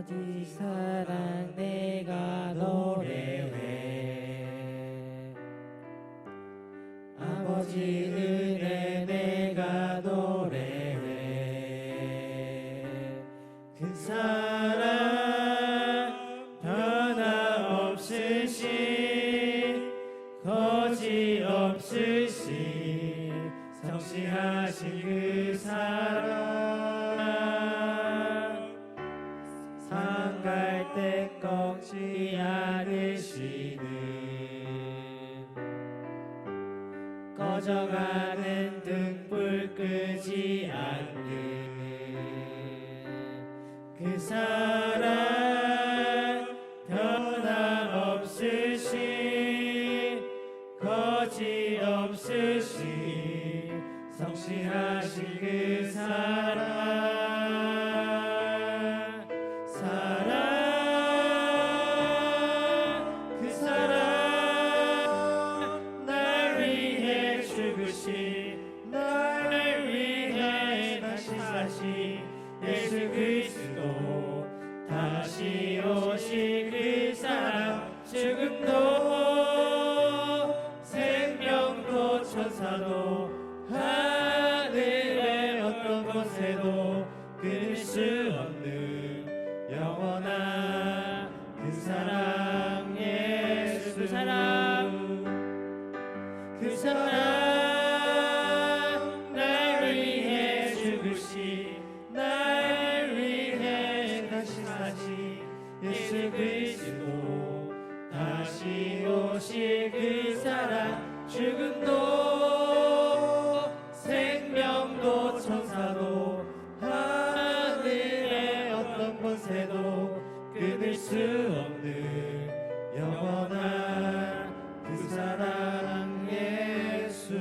아버지 사랑 내가 노래해. 아버지 은혜 내가 노래해. 그 사랑 변함없으신 거짓없으신 성실하신 그 사랑 상갈 때 꺾지 않으시는 꺼져가는 등불 끄지 않는 그 사랑 변함없으신 거짓없으신 성실하신 그 사랑 그 사랑 날 위해 죽으신 날 위해 다시 사신 예수 그리스도 다시 오신 그 사랑 죽음도 생명도 천사도 하늘의 어떤 곳에도 끊을 수 없는 영원한 그 사랑 예수 그 사랑 날 위해 죽으신 날 위해 다시 사신 예수 그리스도 다시 오실 그 사랑 죽음도 생명도 천사도 하늘의 어떤 권세도 끊을 수 없는 영원한 그 사랑 예수.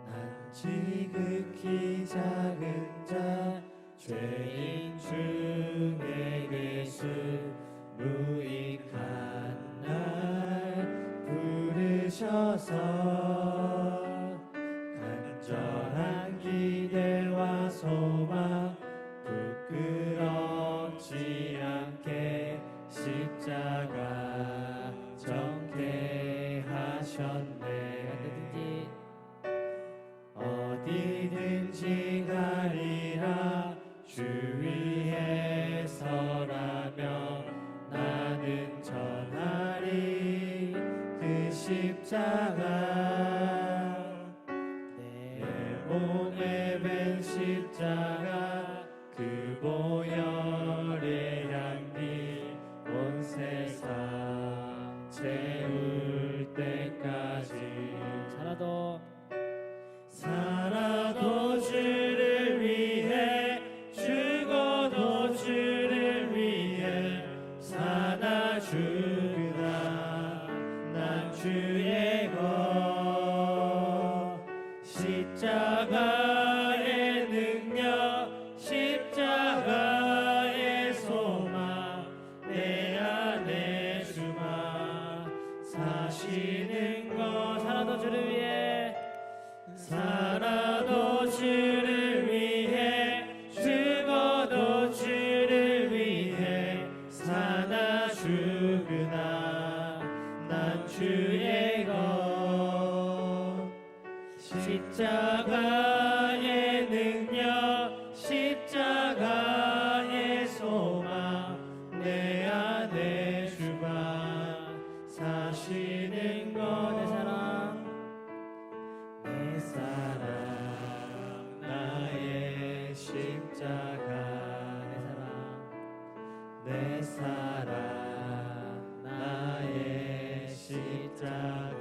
난 지극히 작은 자 죄인 중에 예수 무익한 날 부르셔서 간절한 기대와 소망 부끄럽지 않게 십자가 정케 하셨네. 어디든지 가리라 주 위에 서라며 나는 전하리 그 십자가 내 몸에 밴 십자가 그 보혈의 향기 온 세상 채울 때까지 살아도 주를 위해 죽어도 주를 위해 사나 죽으나 난 주의 것 십자가의 능력 십자가의 소망 내 안에 주가 사시는 것 살아도 주를 위해 죽어도 주를 위해 사나 죽으나 난 주의 것 십자가의 능력 십자가의 소망 내 안에 주가 사시는 것 내 사랑 나의 십자가 내 사랑 나의 십자가.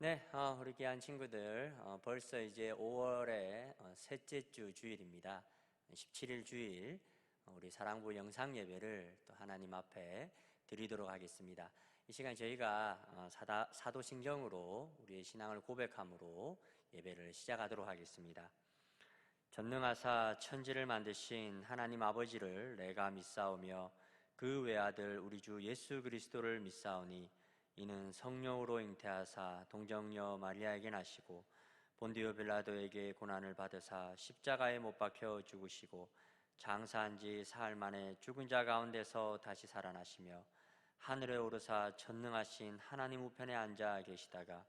네, 우리 귀한 친구들, 벌써 이제 5월의 셋째 주 주일입니다. 17일 주일, 우리 사랑부 영상 예배를 또 하나님 앞에 드리도록 하겠습니다. 이 시간 저희가 사도신경으로 우리의 신앙을 고백함으로 예배를 시작하도록 하겠습니다. 전능하사 천지를 만드신 하나님 아버지를 내가 믿사오며 그 외아들 우리 주 예수 그리스도를 믿사오니 이는 성령으로 잉태하사 동정녀 마리아에게 나시고 본디오 빌라도에게 고난을 받으사 십자가에 못 박혀 죽으시고 장사한 지 사흘 만에 죽은 자 가운데서 다시 살아나시며 하늘에 오르사 전능하신 하나님 우편에 앉아 계시다가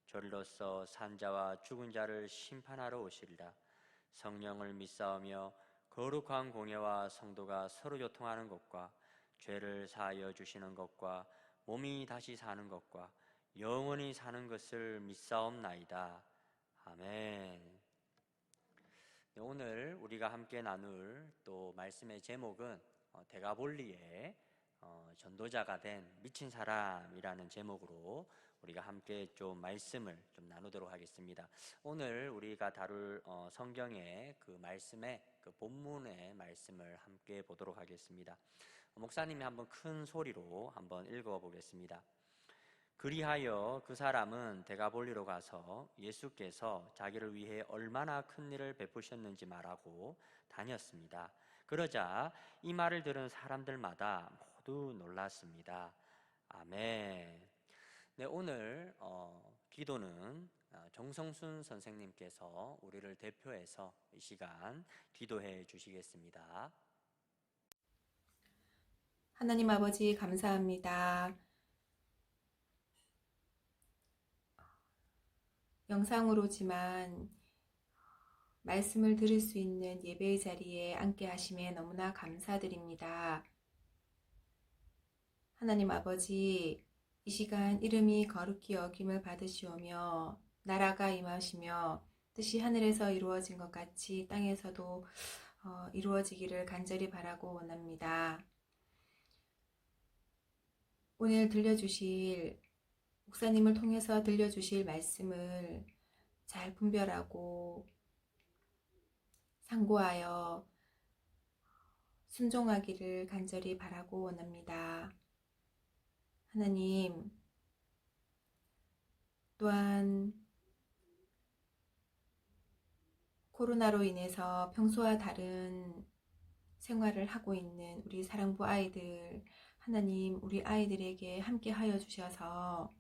저리로서 산자와 죽은 자를 심판하러 오시리라. 성령을 믿사오며 거룩한 공예와 성도가 서로 교통하는 것과 죄를 사하여 주시는 것과 몸이 다시 사는 것과 영원히 사는 것을 믿사옵나이다. 아멘. 네, 오늘 우리가 함께 나눌 또 말씀의 제목은 데가볼리의 전도자가 된 미친 사람이라는 제목으로 우리가 함께 좀 말씀을 좀 나누도록 하겠습니다. 오늘 우리가 다룰 성경의 그 말씀의 그 본문의 말씀을 함께 보도록 하겠습니다. 목사님이 한번 큰 소리로 한번 읽어보겠습니다. 그리하여 그 사람은 데가볼리로 가서 예수께서 자기를 위해 얼마나 큰 일을 베푸셨는지 말하고 다녔습니다. 그러자 이 말을 들은 사람들마다 모두 놀랐습니다. 아멘. 네, 오늘 기도는 정성순 선생님께서 우리를 대표해서 이 시간 기도해 주시겠습니다. 하나님 아버지 감사합니다. 영상으로지만 말씀을 들을 수 있는 예배의 자리에 앉게 하심에 너무나 감사드립니다. 하나님 아버지, 이 시간 이름이 거룩히 여김을 받으시오며 나라가 임하시며 뜻이 하늘에서 이루어진 것 같이 땅에서도 이루어지기를 간절히 바라고 원합니다. 오늘 들려주실 목사님을 통해서 들려주실 말씀을 잘 분별하고 상고하여 순종하기를 간절히 바라고 원합니다. 하나님, 또한 코로나로 인해서 평소와 다른 생활을 하고 있는 우리 사랑부 아이들, 하나님 우리 아이들에게 함께 하여 주셔서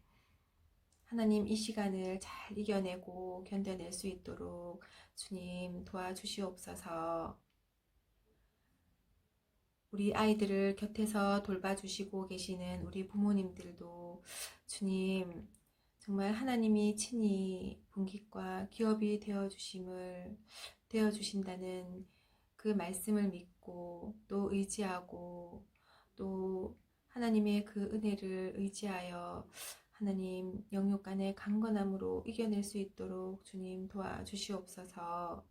하나님 이 시간을 잘 이겨내고 견뎌낼 수 있도록 주님 도와주시옵소서. 우리 아이들을 곁에서 돌봐주시고 계시는 우리 부모님들도 주님 정말 하나님이 친히 분깃과 기업이 되어주신다는 그 말씀을 믿고 또 의지하고 또 하나님의 그 은혜를 의지하여 하나님 영육간의 강건함으로 이겨낼 수 있도록 주님 도와주시옵소서.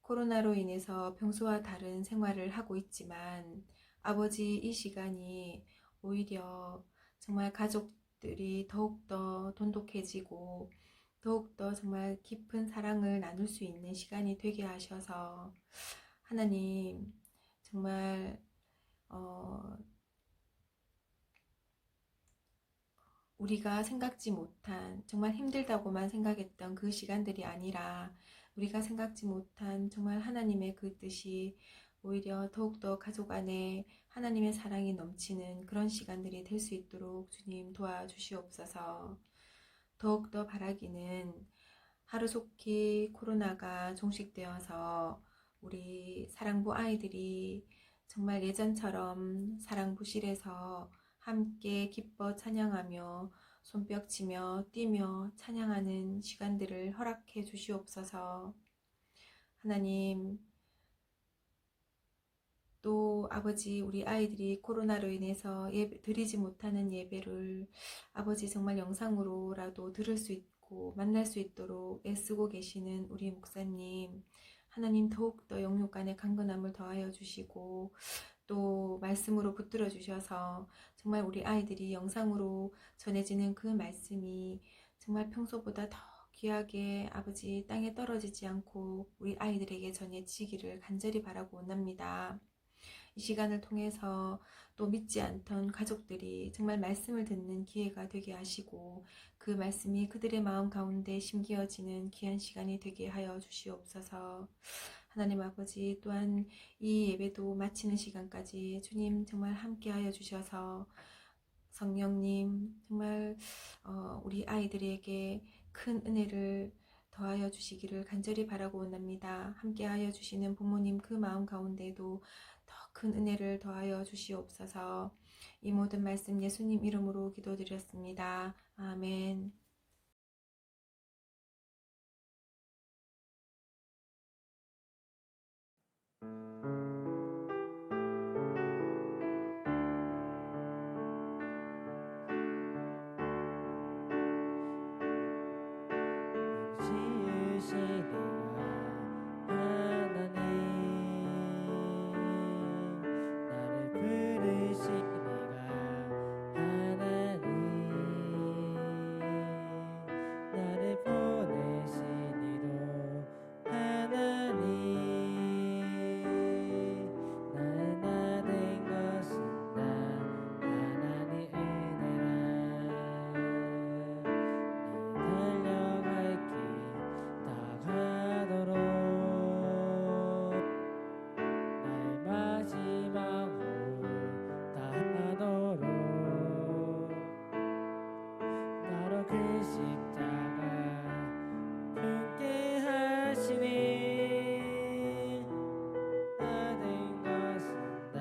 코로나로 인해서 평소와 다른 생활을 하고 있지만 아버지 이 시간이 오히려 정말 가족들이 더욱더 돈독해지고 더욱더 정말 깊은 사랑을 나눌 수 있는 시간이 되게 하셔서 하나님 정말 우리가 생각지 못한 정말 힘들다고만 생각했던 그 시간들이 아니라 우리가 생각지 못한 정말 하나님의 그 뜻이 오히려 더욱더 가족 안에 하나님의 사랑이 넘치는 그런 시간들이 될 수 있도록 주님 도와주시옵소서. 더욱더 바라기는 하루속히 코로나가 종식되어서 우리 사랑부 아이들이 정말 예전처럼 사랑부실에서 함께 기뻐 찬양하며 손뼉치며 뛰며 찬양하는 시간들을 허락해 주시옵소서. 하나님, 또 아버지 우리 아이들이 코로나로 인해서 드리지 못하는 예배를 아버지 정말 영상으로라도 들을 수 있고 만날 수 있도록 애쓰고 계시는 우리 목사님, 하나님 더욱더 영육간의 강건함을 더하여 주시고 또 말씀으로 붙들어 주셔서 정말 우리 아이들이 영상으로 전해지는 그 말씀이 정말 평소보다 더 귀하게 아버지 땅에 떨어지지 않고 우리 아이들에게 전해지기를 간절히 바라고 원합니다. 이 시간을 통해서 또 믿지 않던 가족들이 정말 말씀을 듣는 기회가 되게 하시고 그 말씀이 그들의 마음 가운데 심기어지는 귀한 시간이 되게 하여 주시옵소서. 하나님 아버지, 또한 이 예배도 마치는 시간까지 주님 정말 함께 하여 주셔서 성령님 정말 우리 아이들에게 큰 은혜를 더하여 주시기를 간절히 바라고 원합니다. 함께 하여 주시는 부모님 그 마음 가운데도 더 큰 은혜를 더하여 주시옵소서. 이 모든 말씀 예수님 이름으로 기도드렸습니다. 아멘. 지으시리라 하나님 나를 부르시리라 하나님 나를 보내시니로 하나님 나의 나 된 것은 다 하나님 은혜라 달려갈 길 다 가도록 나의 마지막으로 다 하도록 나로 그 십자가 품게 하시니 나 된 것은 다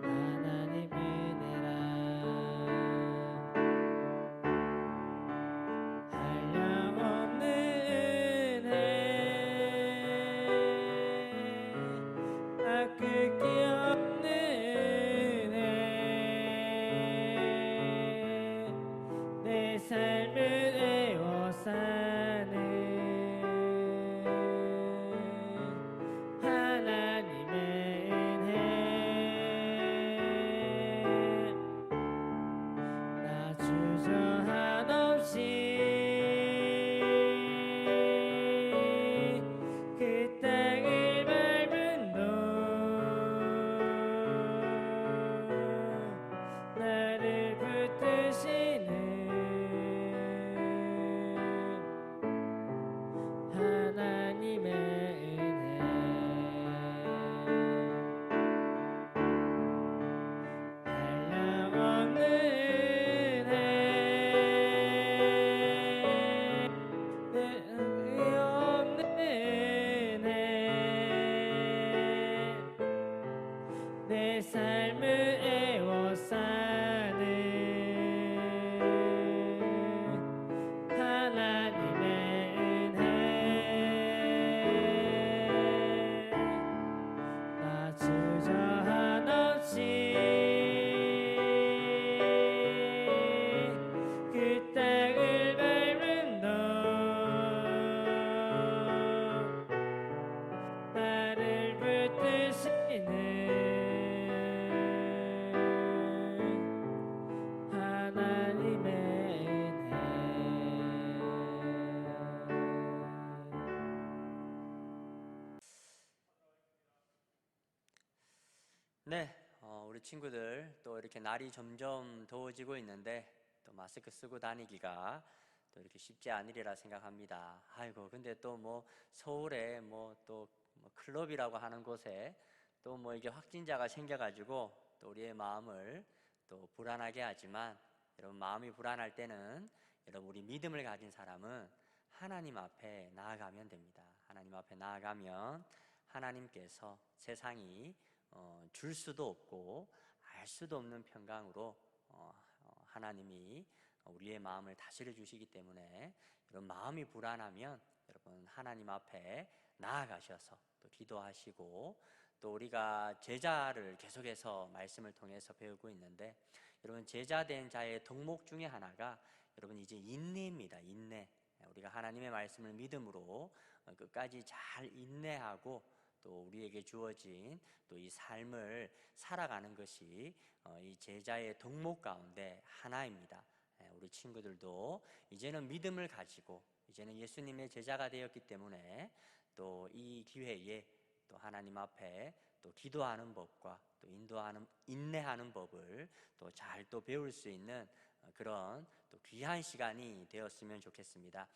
하나님 은혜라 한량없는 은혜 아낄 게 없는 은혜 내 삶을 애워싸는 하나님의 은혜 나 주저한 없이 그 땅을 밟은 너 나를 붙드시는 하나님의 은혜 한량없는 은혜 없는 은혜 내 삶을 애워싸는 하나님의 은혜 나 주저한 없이 그 땅을 밟은 너 나를 붙드시는 하나님의 은혜 네, 우리 친구들 또 이렇게 날이 점점 더워지고 있는데 또 마스크 쓰고 다니기가 또 이렇게 쉽지 않으리라 생각합니다. 아이고, 근데 또 뭐 서울에 뭐 또 클럽이라고 하는 곳에 또 뭐 이게 확진자가 생겨가지고 또 우리의 마음을 또 불안하게 하지만 여러분 마음이 불안할 때는 여러분 우리 믿음을 가진 사람은 하나님 앞에 나아가면 됩니다. 하나님 앞에 나아가면 하나님께서 세상이 줄 수도 없고 알 수도 없는 평강으로 하나님이 우리의 마음을 다스려 주시기 때문에 여러분 마음이 불안하면 여러분 하나님 앞에 나아가셔서 또 기도하시고 또 우리가 제자를 계속해서 말씀을 통해서 배우고 있는데 여러분 제자된 자의 덕목 중에 하나가 여러분 이제 인내입니다. 인내. 우리가 하나님의 말씀을 믿음으로 끝까지 잘 인내하고 또 우리에게 주어진 또 이 삶을 살아가는 것이 이 제자의 덕목 가운데 하나입니다. 우리 친구들도 이제는 믿음을 가지고 이제는 예수님의 제자가 되었기 때문에 또 이 기회에 또 하나님 앞에 또 기도하는 법과 또 인내하는 법을 또 잘 또 배울 수 있는 그런 또 귀한 시간이 되었으면 좋겠습니다.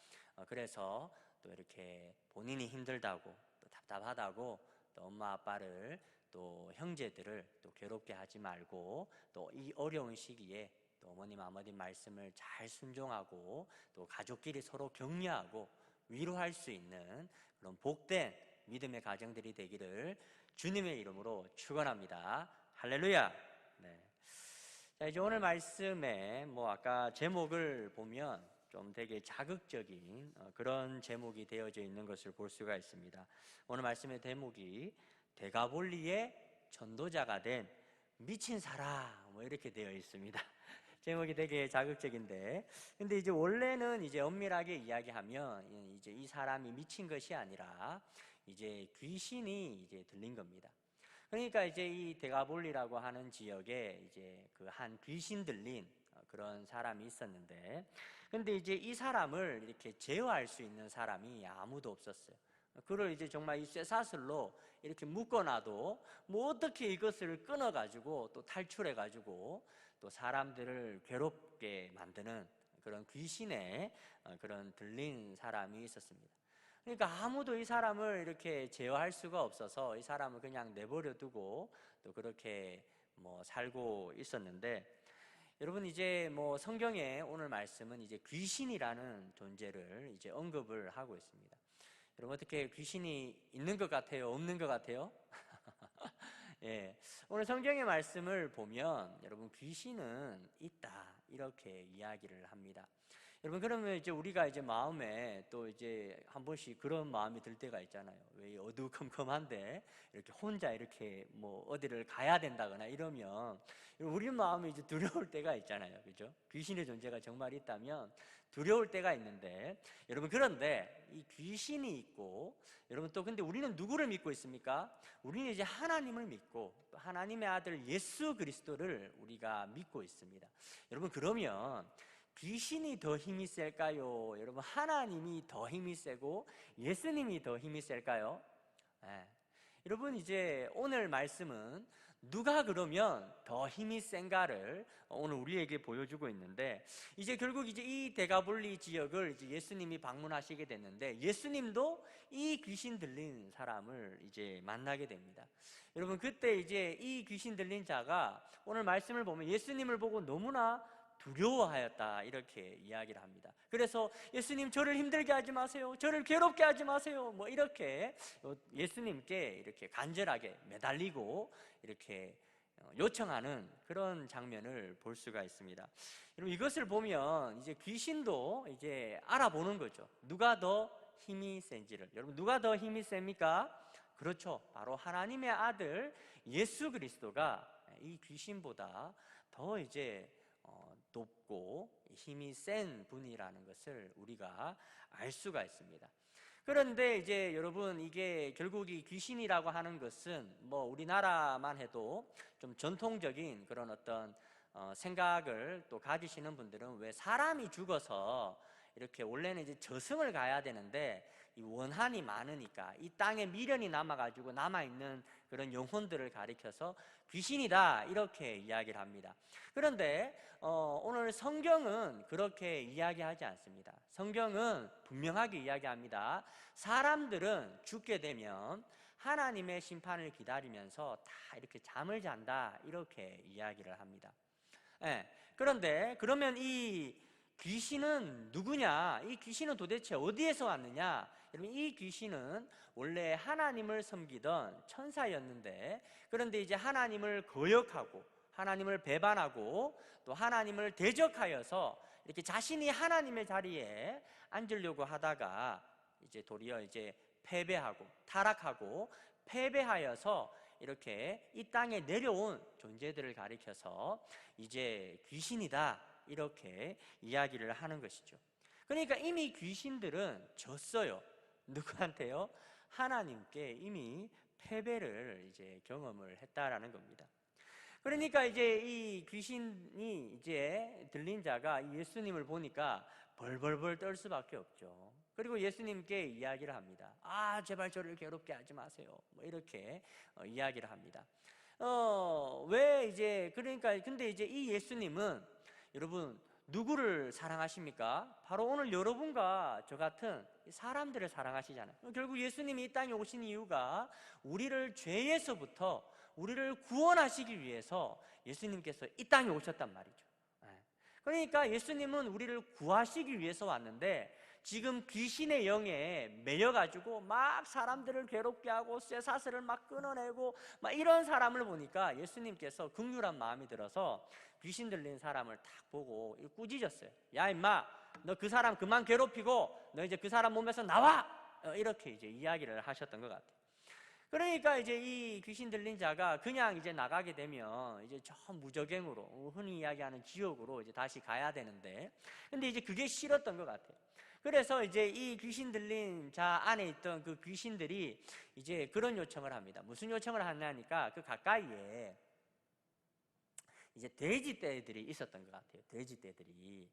그래서 또 이렇게 본인이 힘들다고 또 답답하다고 또 엄마 아빠를 또 형제들을 또 괴롭게 하지 말고 또 이 어려운 시기에 또 어머님 아버님 말씀을 잘 순종하고 또 가족끼리 서로 격려하고 위로할 수 있는 그런 복된 믿음의 가정들이 되기를 주님의 이름으로 축원합니다. 할렐루야. 네. 자, 이제 오늘 말씀에 아까 제목을 보면 좀 되게 자극적인 그런 제목이 되어져 있는 것을 볼 수가 있습니다. 오늘 말씀의 제목이 데가볼리의 전도자가 된 미친 사람 이렇게 되어 있습니다. 제목이 되게 자극적인데, 근데 이제 원래는 이제 엄밀하게 이야기하면 이제 이 사람이 미친 것이 아니라 이제 귀신이 이제 들린 겁니다. 그러니까 이제 이 데가볼리라고 하는 지역에 이제 그 한 귀신 들린 그런 사람이 있었는데, 근데 이제 이 사람을 이렇게 제어할 수 있는 사람이 아무도 없었어요. 그를 이제 정말 이 쇠사슬로 이렇게 묶어놔도 어떻게 이것을 끊어가지고 또 탈출해가지고 또 사람들을 괴롭게 만드는 그런 귀신의 그런 들린 사람이 있었습니다. 그러니까 아무도 이 사람을 이렇게 제어할 수가 없어서 이 사람을 그냥 내버려 두고 또 그렇게 살고 있었는데, 여러분 이제 성경에 오늘 말씀은 이제 귀신이라는 존재를 이제 언급을 하고 있습니다. 여러분 어떻게 귀신이 있는 것 같아요? 없는 것 같아요? 예, 오늘 성경의 말씀을 보면 여러분 귀신은 있다 이렇게 이야기를 합니다. 여러분 그러면 이제 우리가 이제 마음에 또 이제 한 번씩 그런 마음이 들 때가 있잖아요. 왜 어두컴컴한데 이렇게 혼자 이렇게 어디를 가야 된다거나 이러면 우리 마음이 이제 두려울 때가 있잖아요, 그죠? 귀신의 존재가 정말 있다면 두려울 때가 있는데, 여러분 그런데 이 귀신이 있고 여러분 또 근데 우리는 누구를 믿고 있습니까? 우리는 이제 하나님을 믿고 또 하나님의 아들 예수 그리스도를 우리가 믿고 있습니다. 여러분 그러면 귀신이 더 힘이 셀까요? 여러분 하나님이 더 힘이 세고 예수님이 더 힘이 셀까요? 네. 여러분 이제 오늘 말씀은 누가 그러면 더 힘이 센가를 오늘 우리에게 보여주고 있는데, 이제 결국 이제 이 데가볼리 지역을 이제 예수님이 방문하시게 됐는데 예수님도 이 귀신 들린 사람을 이제 만나게 됩니다. 여러분 그때 이제 이 귀신 들린 자가 오늘 말씀을 보면 예수님을 보고 너무나 두려워하였다 이렇게 이야기를 합니다. 그래서 예수님 저를 힘들게 하지 마세요, 저를 괴롭게 하지 마세요 이렇게 예수님께 이렇게 간절하게 매달리고 이렇게 요청하는 그런 장면을 볼 수가 있습니다. 여러분 이것을 보면 이제 귀신도 이제 알아보는 거죠. 누가 더 힘이 센지를. 여러분 누가 더 힘이 셉니까? 그렇죠, 바로 하나님의 아들 예수 그리스도가 이 귀신보다 더 이제 높고 힘이 센 분이라는 것을 우리가 알 수가 있습니다. 그런데 이제 여러분 이게 결국 이 귀신이라고 하는 것은 우리나라만 해도 좀 전통적인 그런 어떤 생각을 또 가지시는 분들은 왜 사람이 죽어서 이렇게 원래는 이제 저승을 가야 되는데 이 원한이 많으니까 이 땅에 미련이 남아가지고 남아있는 그런 영혼들을 가리켜서 귀신이다 이렇게 이야기를 합니다. 그런데 오늘 성경은 그렇게 이야기하지 않습니다. 성경은 분명하게 이야기합니다. 사람들은 죽게 되면 하나님의 심판을 기다리면서 다 이렇게 잠을 잔다 이렇게 이야기를 합니다. 그런데 그러면 이 귀신은 누구냐? 이 귀신은 도대체 어디에서 왔느냐? 여러분 이 귀신은 원래 하나님을 섬기던 천사였는데, 그런데 이제 하나님을 거역하고 하나님을 배반하고 또 하나님을 대적하여서 이렇게 자신이 하나님의 자리에 앉으려고 하다가 이제 도리어 이제 패배하고 타락하고 패배하여서 이렇게 이 땅에 내려온 존재들을 가리켜서 이제 귀신이다 이렇게 이야기를 하는 것이죠. 그러니까 이미 귀신들은 졌어요. 누구한테요? 하나님께 이미 패배를 이제 경험을 했다라는 겁니다. 그러니까 이제 이 귀신이 이제 들린 자가 예수님을 보니까 벌벌벌 떨 수밖에 없죠. 그리고 예수님께 이야기를 합니다. 아, 제발 저를 괴롭게 하지 마세요. 뭐 이렇게 이야기를 합니다. 왜 이제 그러니까 근데 이제 이 예수님은 여러분 누구를 사랑하십니까? 바로 오늘 여러분과 저 같은 사람들을 사랑하시잖아요. 결국 예수님이 이 땅에 오신 이유가 우리를 죄에서부터 우리를 구원하시기 위해서 예수님께서 이 땅에 오셨단 말이죠. 그러니까 예수님은 우리를 구하시기 위해서 왔는데 지금 귀신의 영에 매여가지고 막 사람들을 괴롭게 하고 쇠사슬을 막 끊어내고 막 이런 사람을 보니까 예수님께서 긍휼한 마음이 들어서 귀신 들린 사람을 딱 보고 꾸짖었어요. 야 임마, 너 그 사람 그만 괴롭히고 너 이제 그 사람 몸에서 나와! 이렇게 이제 이야기를 하셨던 것 같아요. 그러니까 이제 이 귀신 들린 자가 그냥 이제 나가게 되면 이제 저 무저갱으로 흔히 이야기하는 지옥으로 이제 다시 가야 되는데, 근데 이제 그게 싫었던 것 같아요. 그래서 이제 이 귀신 들린 자 안에 있던 그 귀신들이 이제 그런 요청을 합니다. 무슨 요청을 하냐니까 그 가까이에 이제 돼지떼들이 있었던 것 같아요. 돼지떼들이.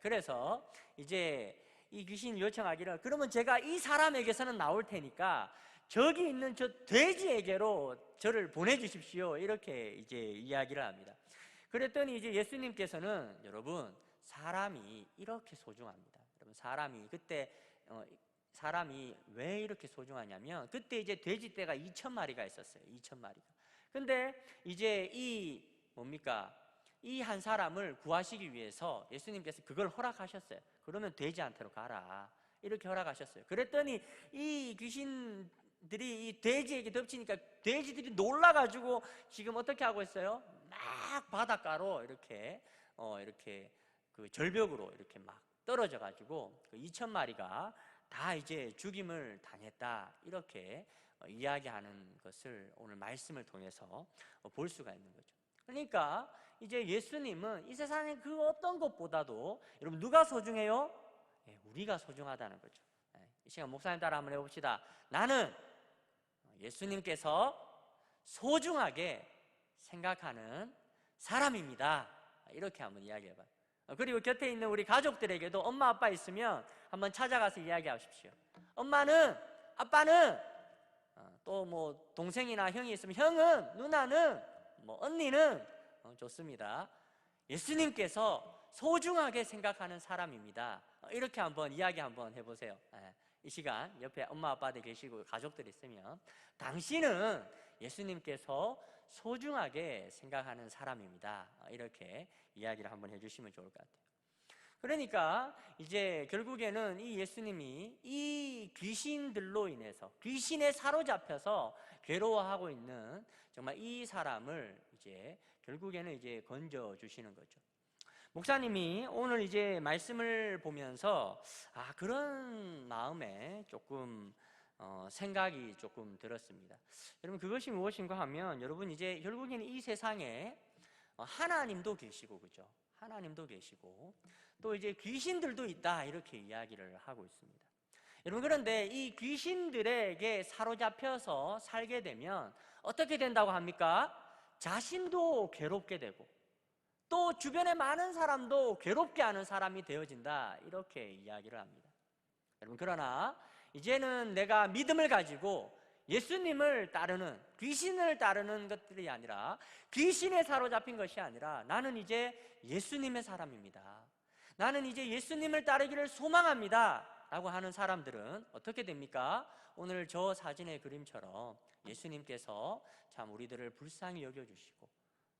그래서 이제 이 귀신이 요청하기를, 그러면 제가 이 사람에게서는 나올 테니까 저기 있는 저 돼지에게로 저를 보내주십시오. 이렇게 이제 이야기를 합니다. 그랬더니 이제 예수님께서는 여러분 사람이 이렇게 소중합니다. 여러분 사람이 그때 사람이 왜 이렇게 소중하냐면 그때 이제 돼지떼가 2,000마리가 있었어요. 2,000마리가. 근데 이제 이 뭡니까? 이 한 사람을 구하시기 위해서 예수님께서 그걸 허락하셨어요. 그러면 돼지한테로 가라. 이렇게 허락하셨어요. 그랬더니 이 귀신들이 이 돼지에게 덮치니까 돼지들이 놀라가지고 지금 어떻게 하고 있어요? 막 바닷가로 이렇게 그 절벽으로 이렇게 막 떨어져가지고 그 2,000마리가 다 이제 죽임을 당했다. 이렇게 이야기하는 것을 오늘 말씀을 통해서 볼 수가 있는 거죠. 그러니까 이제 예수님은 이 세상의 그 어떤 것보다도 여러분 누가 소중해요? 우리가 소중하다는 거죠. 이 시간 목사님 따라 한번 해봅시다. 나는 예수님께서 소중하게 생각하는 사람입니다. 이렇게 한번 이야기해봐요. 그리고 곁에 있는 우리 가족들에게도 엄마 아빠 있으면 한번 찾아가서 이야기하십시오. 엄마는, 아빠는, 또 뭐 동생이나 형이 있으면 형은, 누나는, 뭐 언니는 좋습니다. 예수님께서 소중하게 생각하는 사람입니다. 이렇게 한번 이야기 한번 해보세요. 이 시간 옆에 엄마 아빠들 계시고 가족들 있으면 당신은 예수님께서 소중하게 생각하는 사람입니다. 이렇게 이야기를 한번 해주시면 좋을 것 같아요. 그러니까 이제 결국에는 이 예수님이 이 귀신들로 인해서 귀신에 사로잡혀서 괴로워하고 있는 정말 이 사람을 이제 결국에는 이제 건져 주시는 거죠. 목사님이 오늘 이제 말씀을 보면서 그런 마음에 조금 생각이 조금 들었습니다. 여러분 그것이 무엇인가 하면 여러분 이제 결국에는 이 세상에 하나님도 계시고 그죠? 하나님도 계시고 또 이제 귀신들도 있다 이렇게 이야기를 하고 있습니다. 여러분 그런데 이 귀신들에게 사로잡혀서 살게 되면 어떻게 된다고 합니까? 자신도 괴롭게 되고 또 주변에 많은 사람도 괴롭게 하는 사람이 되어진다 이렇게 이야기를 합니다. 여러분 그러나 이제는 내가 믿음을 가지고 예수님을 따르는 귀신을 따르는 것들이 아니라 귀신에 사로잡힌 것이 아니라 나는 이제 예수님의 사람입니다. 나는 이제 예수님을 따르기를 소망합니다 라고 하는 사람들은 어떻게 됩니까? 오늘 저 사진의 그림처럼 예수님께서 참 우리들을 불쌍히 여겨주시고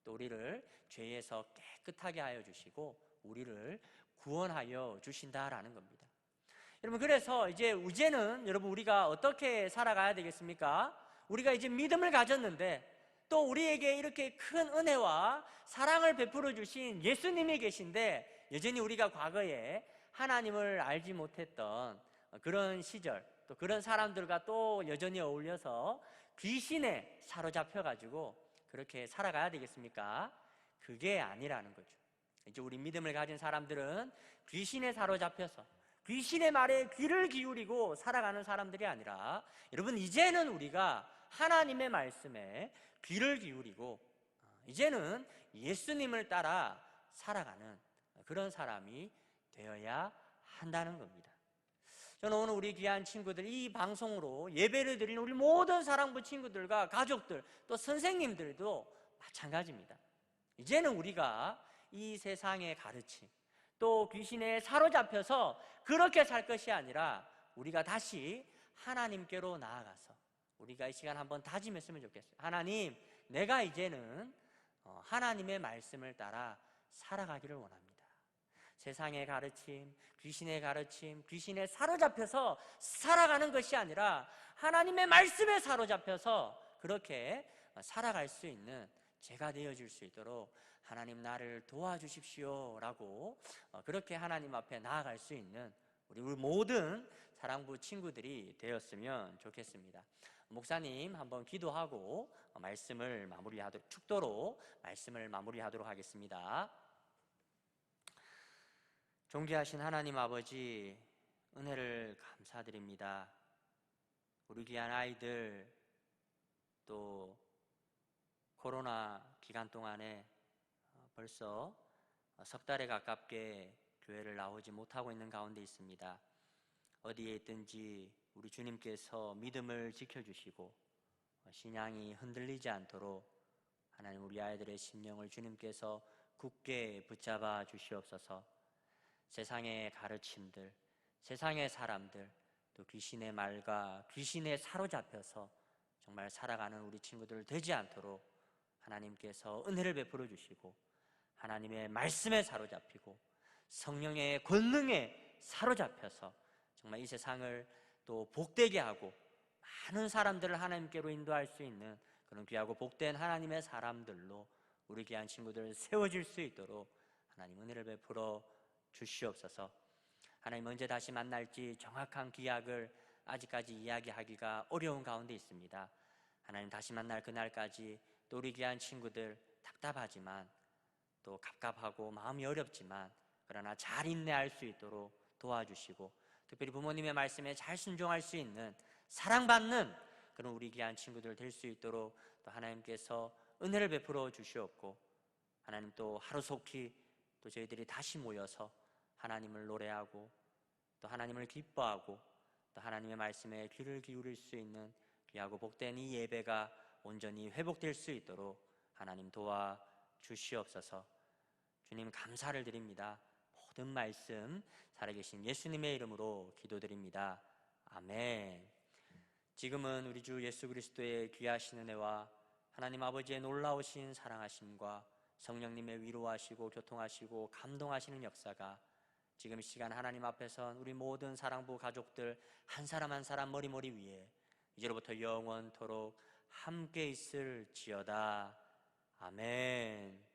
또 우리를 죄에서 깨끗하게 하여 주시고 우리를 구원하여 주신다라는 겁니다. 여러분 그래서 이제는 여러분 우리가 어떻게 살아가야 되겠습니까? 우리가 이제 믿음을 가졌는데 또 우리에게 이렇게 큰 은혜와 사랑을 베풀어 주신 예수님이 계신데 여전히 우리가 과거에 하나님을 알지 못했던 그런 시절 또 그런 사람들과 또 여전히 어울려서 귀신에 사로잡혀 가지고 그렇게 살아가야 되겠습니까? 그게 아니라는 거죠. 이제 우리 믿음을 가진 사람들은 귀신에 사로잡혀서 귀신의 말에 귀를 기울이고 살아가는 사람들이 아니라 여러분 이제는 우리가 하나님의 말씀에 귀를 기울이고 이제는 예수님을 따라 살아가는 그런 사람이 되어야 한다는 겁니다. 저는 오늘 우리 귀한 친구들, 이 방송으로 예배를 드리는 우리 모든 사랑부 친구들과 가족들, 또 선생님들도 마찬가지입니다. 이제는 우리가 이 세상의 가르침, 또 귀신에 사로잡혀서 그렇게 살 것이 아니라 우리가 다시 하나님께로 나아가서 우리가 이 시간 한번 다짐했으면 좋겠어요. 하나님, 내가 이제는 하나님의 말씀을 따라 살아가기를 원합니다. 세상의 가르침, 귀신의 가르침, 귀신에 사로잡혀서 살아가는 것이 아니라 하나님의 말씀에 사로잡혀서 그렇게 살아갈 수 있는 제가 되어질 수 있도록 하나님 나를 도와주십시오 라고 그렇게 하나님 앞에 나아갈 수 있는 우리 모든 사랑부 친구들이 되었으면 좋겠습니다. 목사님 한번 기도하고 말씀을 마무리하도록, 축도로 말씀을 마무리하도록 하겠습니다. 존귀하신 하나님 아버지, 은혜를 감사드립니다. 우리 귀한 아이들, 또 코로나 기간 동안에 벌써 석 달에 가깝게 교회를 나오지 못하고 있는 가운데 있습니다. 어디에 있든지 우리 주님께서 믿음을 지켜주시고 신앙이 흔들리지 않도록 하나님 우리 아이들의 심령을 주님께서 굳게 붙잡아 주시옵소서. 세상의 가르침들, 세상의 사람들, 또 귀신의 말과 귀신에 사로잡혀서 정말 살아가는 우리 친구들 되지 않도록 하나님께서 은혜를 베풀어 주시고 하나님의 말씀에 사로잡히고 성령의 권능에 사로잡혀서 정말 이 세상을 또 복되게 하고 많은 사람들을 하나님께로 인도할 수 있는 그런 귀하고 복된 하나님의 사람들로 우리 귀한 친구들 세워질 수 있도록 하나님 은혜를 베풀어 주시옵소서. 하나님 언제 다시 만날지 정확한 기약을 아직까지 이야기하기가 어려운 가운데 있습니다. 하나님 다시 만날 그날까지 또 우리 귀한 친구들 답답하지만 또 갑갑하고 마음이 어렵지만 그러나 잘 인내할 수 있도록 도와주시고 특별히 부모님의 말씀에 잘 순종할 수 있는 사랑받는 그런 우리 귀한 친구들 될 수 있도록 또 하나님께서 은혜를 베풀어 주시옵고 하나님 또 하루속히 또 저희들이 다시 모여서 하나님을 노래하고 또 하나님을 기뻐하고 또 하나님의 말씀에 귀를 기울일 수 있는 귀하고 복된 이 예배가 온전히 회복될 수 있도록 하나님 도와주시옵소서. 주님 감사를 드립니다. 모든 말씀 살아계신 예수님의 이름으로 기도드립니다. 아멘. 지금은 우리 주 예수 그리스도의 귀하신 은혜와 하나님 아버지의 놀라우신 사랑하심과 성령님의 위로하시고 교통하시고 감동하시는 역사가 지금 이 시간 하나님 앞에선 우리 모든 사랑부 가족들 한 사람 한 사람 머리 위에 이제로부터 영원토록 함께 있을지어다. 아멘.